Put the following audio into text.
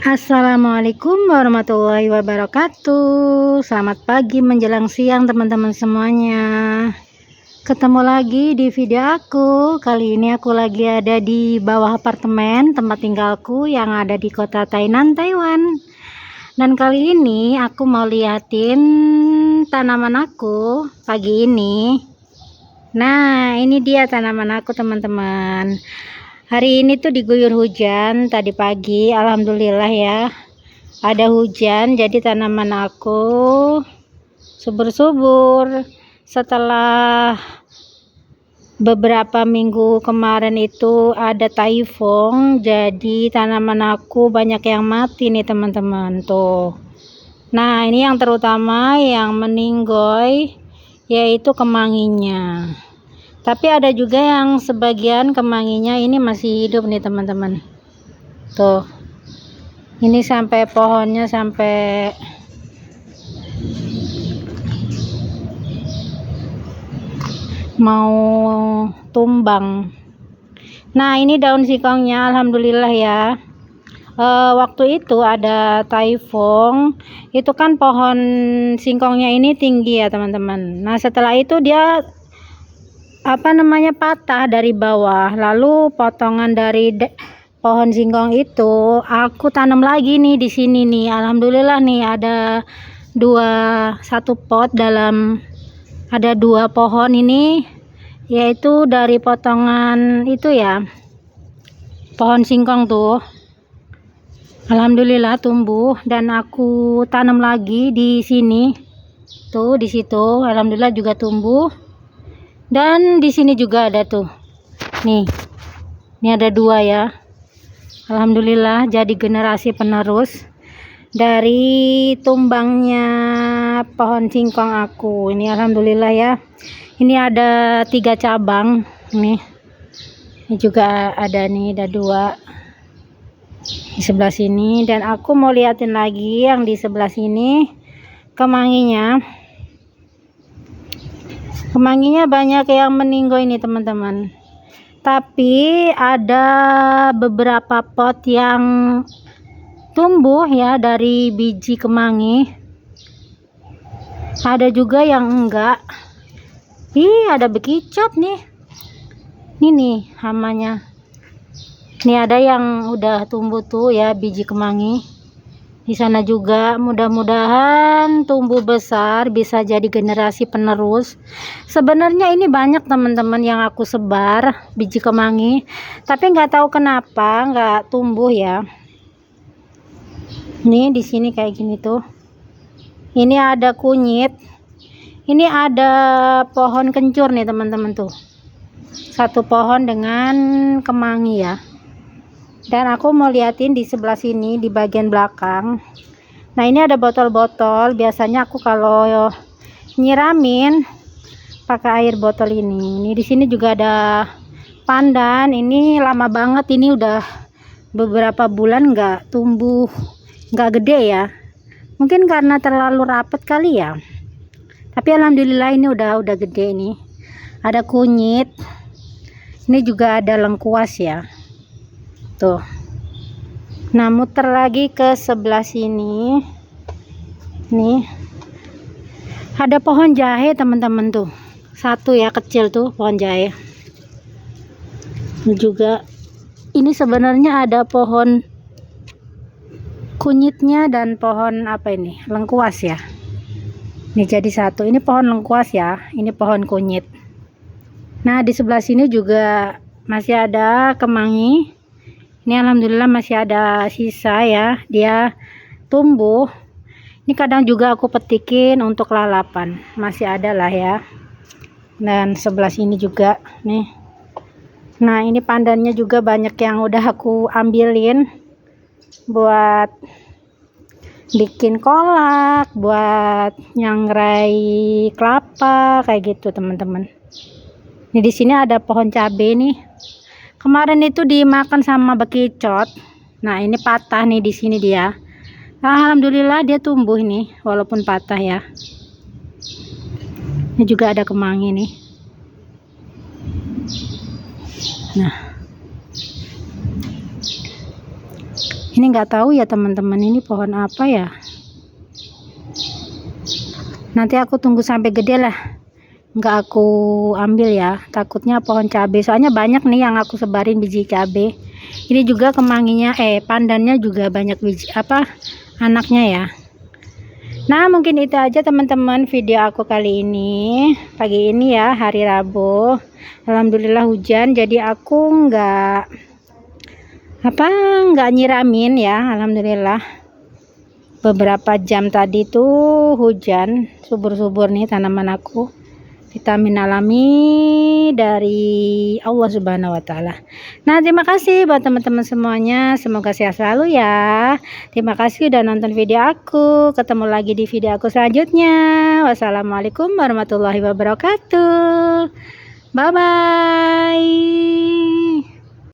Assalamualaikum warahmatullahi wabarakatuh. Selamat pagi menjelang siang teman-teman semuanya. Ketemu lagi di video aku. Kali ini aku lagi ada di bawah apartemen tempat tinggalku yang ada di kota Tainan, Taiwan. Dan kali ini aku mau liatin tanaman aku pagi ini. Nah, ini dia tanaman aku teman-teman. Hari ini tuh diguyur hujan tadi pagi, alhamdulillah ya. Ada hujan, jadi tanaman aku subur-subur. Setelah beberapa minggu kemarin itu ada taifung, jadi tanaman aku banyak yang mati nih teman-teman tuh. Nah, ini yang terutama yang meninggoy yaitu kemanginya. Tapi ada juga yang sebagian kemanginya ini masih hidup nih teman-teman. Tuh. Ini sampai pohonnya sampai mau tumbang. Nah, ini daun singkongnya alhamdulillah ya. Waktu itu ada taifung, itu kan pohon singkongnya ini tinggi ya teman-teman. Nah, setelah itu dia patah dari bawah, lalu potongan dari pohon singkong itu aku tanam lagi nih di sini nih. Alhamdulillah nih ada satu pot dalam ada dua pohon ini, yaitu dari potongan itu ya, pohon singkong tuh. Alhamdulillah tumbuh dan aku tanam lagi di sini tuh, di situ alhamdulillah juga tumbuh. Dan di sini juga ada tuh. Nih. Ini ada dua ya. Alhamdulillah jadi generasi penerus dari tumbangnya pohon singkong aku. Ini alhamdulillah ya. Ini ada 3 cabang nih. Ini juga ada nih, ada 2 di sebelah sini, dan aku mau liatin lagi yang di sebelah sini kemanginya. Kemanginya banyak yang meninggoy ini teman-teman. Tapi ada beberapa pot yang tumbuh ya dari biji kemangi. Ada juga yang enggak. Ih, ada bekicot nih. Ini nih hamanya. Ini ada yang udah tumbuh tuh ya biji kemangi. Di sana juga mudah-mudahan tumbuh besar bisa jadi generasi penerus. Sebenarnya ini banyak teman-teman yang aku sebar biji kemangi, tapi nggak tahu kenapa nggak tumbuh ya. Nih di sini kayak gini tuh. Ini ada kunyit. Ini ada pohon kencur nih teman-teman tuh. Satu pohon dengan kemangi ya. Dan aku mau liatin di sebelah sini di bagian belakang. Nah, ini ada botol-botol. Biasanya aku kalau nyiramin pakai air botol ini. Ini di sini juga ada pandan. Ini lama banget, ini udah beberapa bulan nggak tumbuh, nggak gede ya. Mungkin karena terlalu rapet kali ya. Tapi alhamdulillah ini udah gede nih. Ada kunyit. Ini juga ada lengkuas ya. Tuh. Nah, muter lagi ke sebelah sini. Nih. Ada pohon jahe teman-teman tuh. Satu ya kecil tuh pohon jahe. Ini juga ini sebenarnya ada pohon kunyitnya dan pohon apa ini? Lengkuas ya. Ini jadi satu. Ini pohon lengkuas ya. Ini pohon kunyit. Nah, di sebelah sini juga masih ada kemangi. Ini alhamdulillah masih ada sisa ya, dia tumbuh. Ini kadang juga aku petikin untuk lalapan, masih ada lah ya. Dan sebelah sini juga nih. Nah, ini pandannya juga banyak yang udah aku ambilin buat bikin kolak, buat nyangrai kelapa kayak gitu teman-teman. Ini di sini ada pohon cabai nih. Kemarin itu dimakan sama bekicot. Nah, ini patah nih di sini dia. Nah, alhamdulillah dia tumbuh nih walaupun patah ya. Ini juga ada kemangi nih. Nah, Ini nggak tahu ya teman-teman, ini pohon apa ya. Nanti aku tunggu sampai gede lah, nggak aku ambil ya, takutnya pohon cabai, soalnya banyak nih yang aku sebarin biji cabai. Ini juga kemanginya, pandannya juga banyak biji anaknya ya. Nah mungkin itu aja teman-teman video aku kali ini, pagi ini ya, hari Rabu. Alhamdulillah hujan, jadi aku nggak nyiramin ya, alhamdulillah. Beberapa jam tadi tuh hujan, subur-subur nih tanaman aku. Vitamin alami dari Allah Subhanahu wa Ta'ala. Nah, terima kasih buat teman-teman semuanya. Semoga sehat selalu ya. Terima kasih udah nonton video aku. Ketemu lagi di video aku selanjutnya. Wassalamualaikum warahmatullahi wabarakatuh. Bye bye.